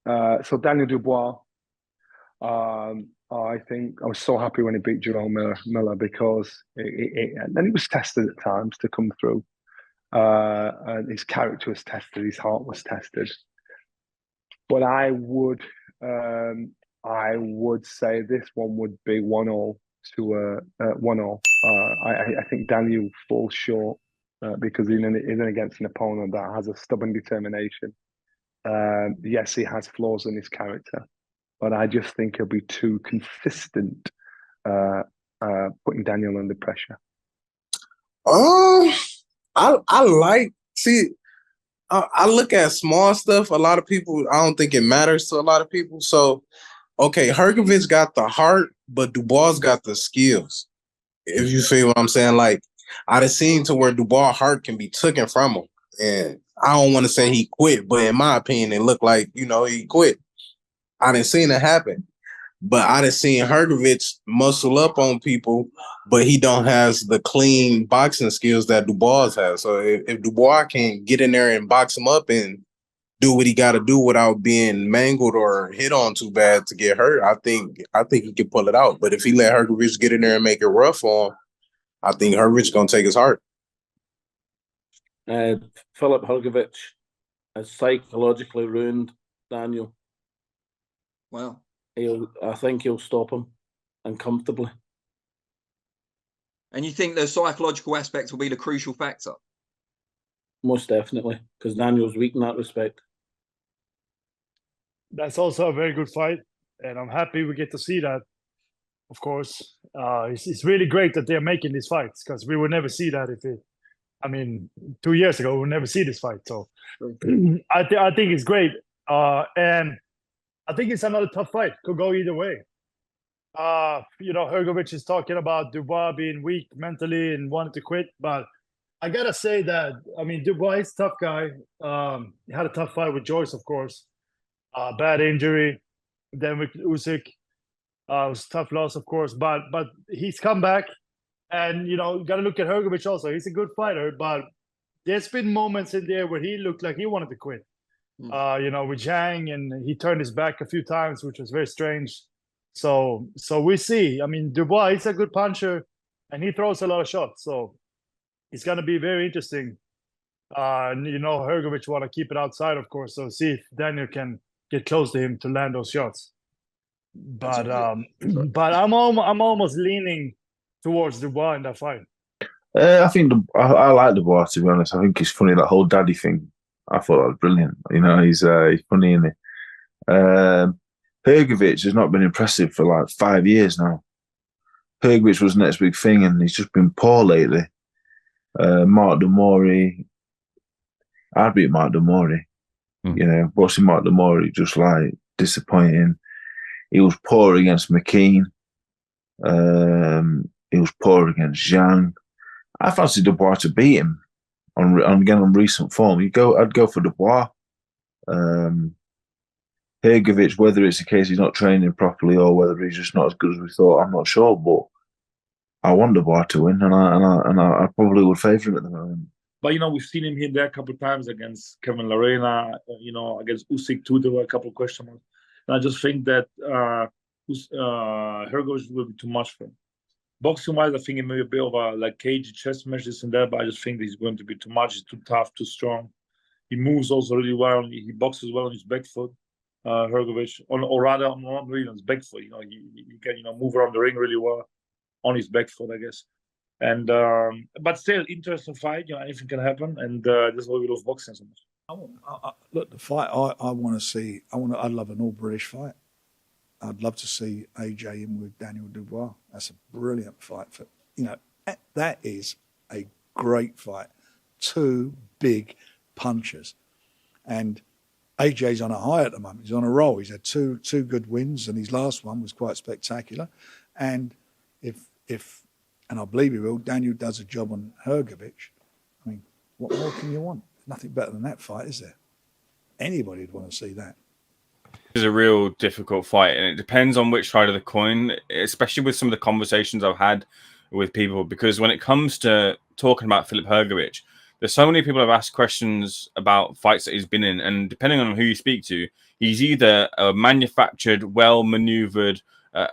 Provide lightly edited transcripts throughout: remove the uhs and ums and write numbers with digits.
So Daniel Dubois, I think I was so happy when he beat Jerome Miller because and he was tested at times to come through. And his character was tested, his heart was tested. But I would say this one would be 1-1 to 1-1. I think Daniel falls short because he's in against an opponent that has a stubborn determination. Yes, he has flaws in his character, but I just think he'll be too consistent, putting Daniel under pressure. I like see. I look at small stuff. A lot of people, I don't think it matters to a lot of people. So, okay, Hrgovic got the heart, but Dubois got the skills. If you feel what I'm saying, like I done seen to where Dubois' heart can be taken from him, and I don't want to say he quit, but in my opinion, it looked like he quit. I didn't seen it happen. But I done seen Hrgovic muscle up on people, but he don't has the clean boxing skills that Dubois has. So if Dubois can get in there and box him up and do what he got to do without being mangled or hit on too bad to get hurt, I think he can pull it out. But if he let Hrgovic get in there and make it rough on him, I think Hrgovic gonna take his heart. Filip Hrgovic has psychologically ruined Daniel. Wow. I think he'll stop him, and comfortably. And you think the psychological aspect will be the crucial factor? Most definitely, because Daniel's weak in that respect. That's also a very good fight, and I'm happy we get to see that. Of course, it's really great that they're making these fights because we would never see that 2 years ago we would never see this fight. So I think it's great, and I think it's another tough fight. Could go either way. Hrgovic is talking about Dubois being weak mentally and wanted to quit, but I gotta say that Dubois is a tough guy. He had a tough fight with Joyce, of course. Bad injury. Then with Usyk, it was a tough loss, of course. But he's come back, and gotta look at Hrgovic also. He's a good fighter, but there's been moments in there where he looked like he wanted to quit. With Zhang, and he turned his back a few times, which was very strange. So we see. Dubois, he's a good puncher, and he throws a lot of shots. So it's going to be very interesting. Hrgovic want to keep it outside, of course. So see if Daniel can get close to him to land those shots. But I'm almost leaning towards Dubois in that fight. I think I like Dubois, to be honest. I think it's funny, that whole daddy thing. I thought that was brilliant. He's funny, isn't he? Hrgovic has not been impressive for like 5 years now. Hrgovic was the next big thing, and he's just been poor lately. Mark Demori, I'd beat Mark Demori. Watching Mark Demori just like disappointing. He was poor against McKean. He was poor against Zhang. I fancy Dubois to beat him. On recent form, I'd go for Dubois. Hrgovic, whether it's a case he's not training properly or whether he's just not as good as we thought, I'm not sure. But I want Dubois to win, and I probably would favour him at the moment. But we've seen him here there a couple of times against Kevin Lerena. Against Usyk too, there were a couple of question marks. And I just think that Hrgovic will be too much for him. Boxing-wise, I think it may be a bit of a cagey chess match, this and that, but I just think he's going to be too much. He's too tough, too strong. He moves also really well. He boxes well on his back foot, Hrgovic, or rather, not really on his back foot. He can move around the ring really well on his back foot, I guess. And but still, interesting fight. Anything can happen, and that's why we love boxing so much. Look, the fight I want to see. I'd love an all-British fight. I'd love to see AJ in with Daniel Dubois. That's a brilliant fight. That is a great fight. Two big punchers. And AJ's on a high at the moment. He's on a roll. He's had two good wins, and his last one was quite spectacular. And and I believe he will, Daniel does a job on Hrgovic. What more can you want? Nothing better than that fight, is there? Anybody would want to see that. It's a real difficult fight, and it depends on which side of the coin, especially with some of the conversations I've had with people, because when it comes to talking about Filip Hrgovic, there's so many people have asked questions about fights that he's been in, and depending on who you speak to, he's either a manufactured, well-maneuvered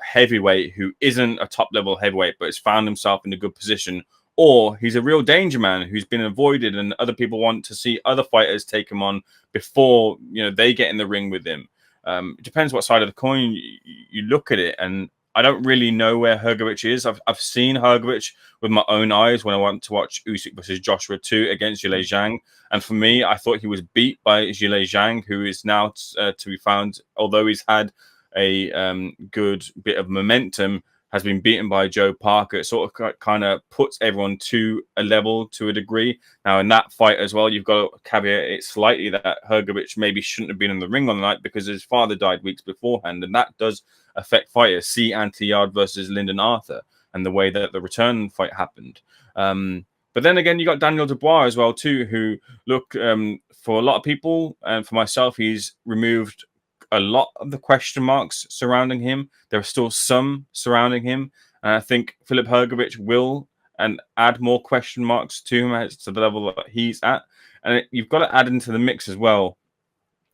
heavyweight who isn't a top-level heavyweight but has found himself in a good position, or he's a real danger man who's been avoided, and other people want to see other fighters take him on before they get in the ring with him. It depends what side of the coin you look at it, and I don't really know where Hrgovic is. I've seen Hrgovic with my own eyes when I went to watch Usyk versus Joshua 2 against Zhilei Zhang, and for me, I thought he was beat by Zhilei Zhang, who is now to be found, although he's had a good bit of momentum, has been beaten by Joe Parker. It sort of kind of puts everyone to a level to a degree. Now, in that fight as well, you've got to caveat it slightly that Hrgovic maybe shouldn't have been in the ring on the night because his father died weeks beforehand, and that does affect fighters. See Anthony Yard versus Lyndon Arthur and the way that the return fight happened. But then again, you got Daniel Dubois as well too, who look, for a lot of people and for myself, he's removed a lot of the question marks surrounding him. There are still some surrounding him, and I think Filip Hrgovic will add more question marks to him to the level that he's at. And you've got to add into the mix as well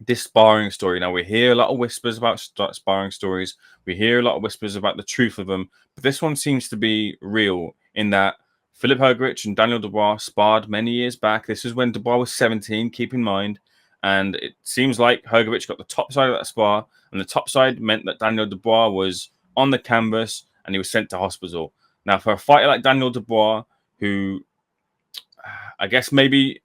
this sparring story. Now, we hear a lot of whispers about sparring stories. We hear a lot of whispers about the truth of them, but this one seems to be real in that Filip Hrgovic and Daniel Dubois sparred many years back. This is when Dubois was 17, keep in mind. And it seems like Hrgovic got the top side of that spar, and the top side meant that Daniel Dubois was on the canvas and he was sent to hospital. Now, for a fighter like Daniel Dubois, who I guess maybe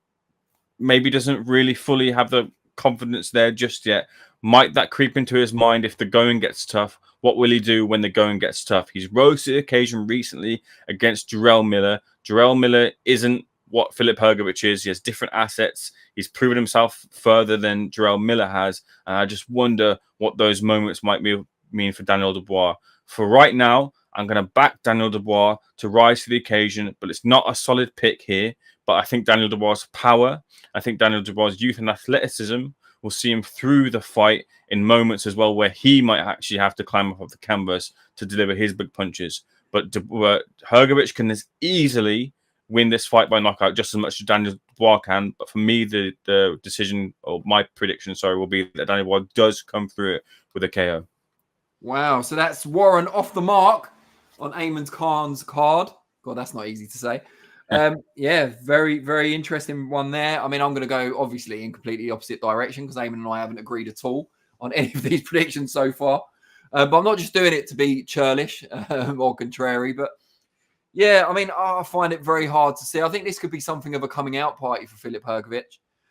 doesn't really fully have the confidence there just yet, might that creep into his mind if the going gets tough? What will he do when the going gets tough? He's rose to the occasion recently against Jarrell Miller. Jarrell Miller isn't what Filip Hrgovic is. He has different assets. He's proven himself further than Jarrell Miller has. And I just wonder what those moments might mean for Daniel Dubois. For right now, I'm going to back Daniel Dubois to rise to the occasion, but it's not a solid pick here. But I think Daniel Dubois' power, I think Daniel Dubois' youth and athleticism will see him through the fight in moments as well where he might actually have to climb up off the canvas to deliver his big punches. But Hrgovic can as easily win this fight by knockout just as much as Daniel Dubois can. But for me, the decision, or my prediction, will be that Daniel Dubois does come through it with a KO. Wow. So that's Warren off the mark on Eamon Khan's card. God, that's not easy to say. Yeah, very, very interesting one there. I mean, I'm going to go obviously in completely opposite direction because Eamon and I haven't agreed at all on any of these predictions so far. But I'm not just doing it to be churlish or contrary, but yeah, I mean, I find it very hard to see. I think this could be something of a coming out party for Filip Hrgovic.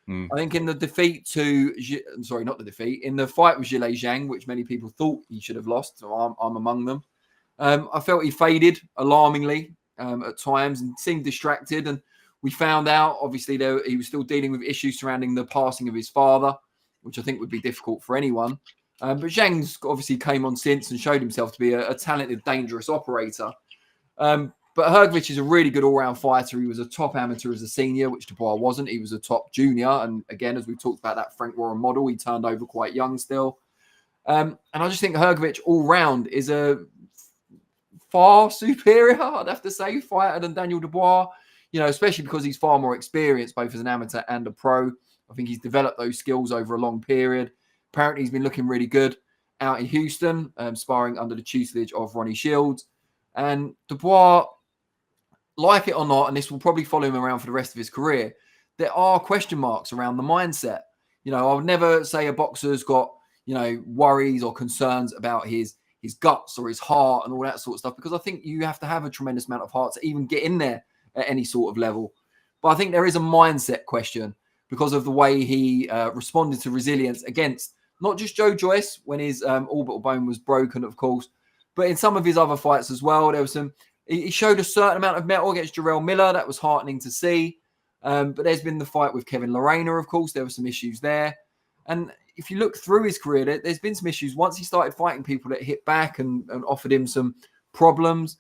I think in the defeat in the fight with Zhilei Zhang, which many people thought he should have lost, so I'm among them. I felt he faded alarmingly at times and seemed distracted. And we found out, obviously, he was still dealing with issues surrounding the passing of his father, which I think would be difficult for anyone. But Zhang's obviously came on since and showed himself to be a talented, dangerous operator. But Hrgovic is a really good all-round fighter. He was a top amateur as a senior, which Dubois wasn't. He was a top junior. And again, as we talked about that Frank Warren model, he turned over quite young still. And I just think Hrgovic all-round is a far superior, I'd have to say, fighter than Daniel Dubois, especially because he's far more experienced, both as an amateur and a pro. I think he's developed those skills over a long period. Apparently, he's been looking really good out in Houston, sparring under the tutelage of Ronnie Shields. And Dubois, like it or not, and this will probably follow him around for the rest of his career, there are question marks around the mindset. I would never say a boxer's got, worries or concerns about his guts or his heart and all that sort of stuff, because I think you have to have a tremendous amount of heart to even get in there at any sort of level. But I think there is a mindset question because of the way he responded to resilience against not just Joe Joyce when his orbital bone was broken, of course, but in some of his other fights as well. There was he showed a certain amount of mettle against Jarrell Miller. That was heartening to see. But there's been the fight with Kevin Lorena, of course. There were some issues there. And if you look through his career, there's been some issues. Once he started fighting people that hit back and offered him some problems,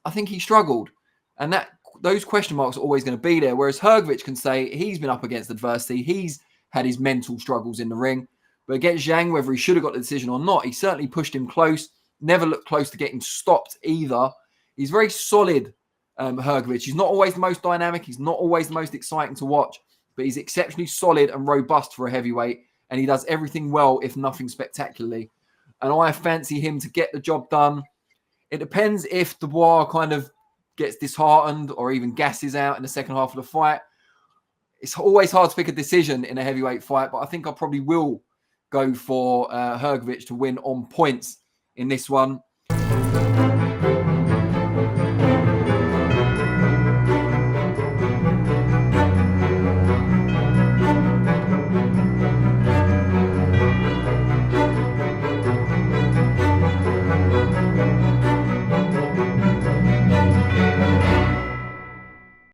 I think he struggled. And those question marks are always going to be there. Whereas Hrgovic can say he's been up against adversity. He's had his mental struggles in the ring. But against Zhang, whether he should have got the decision or not, he certainly pushed him close. Never looked close to getting stopped either. He's very solid Hrgovic. He's not always the most dynamic. He's not always the most exciting to watch, but he's exceptionally solid and robust for a heavyweight, and he does everything well, if nothing spectacularly. And I fancy him to get the job done. It depends if Dubois kind of gets disheartened or even gasses out in the second half of the fight. It's always hard to pick a decision in a heavyweight fight, but I think I probably will go for Hrgovic to win on points in this one.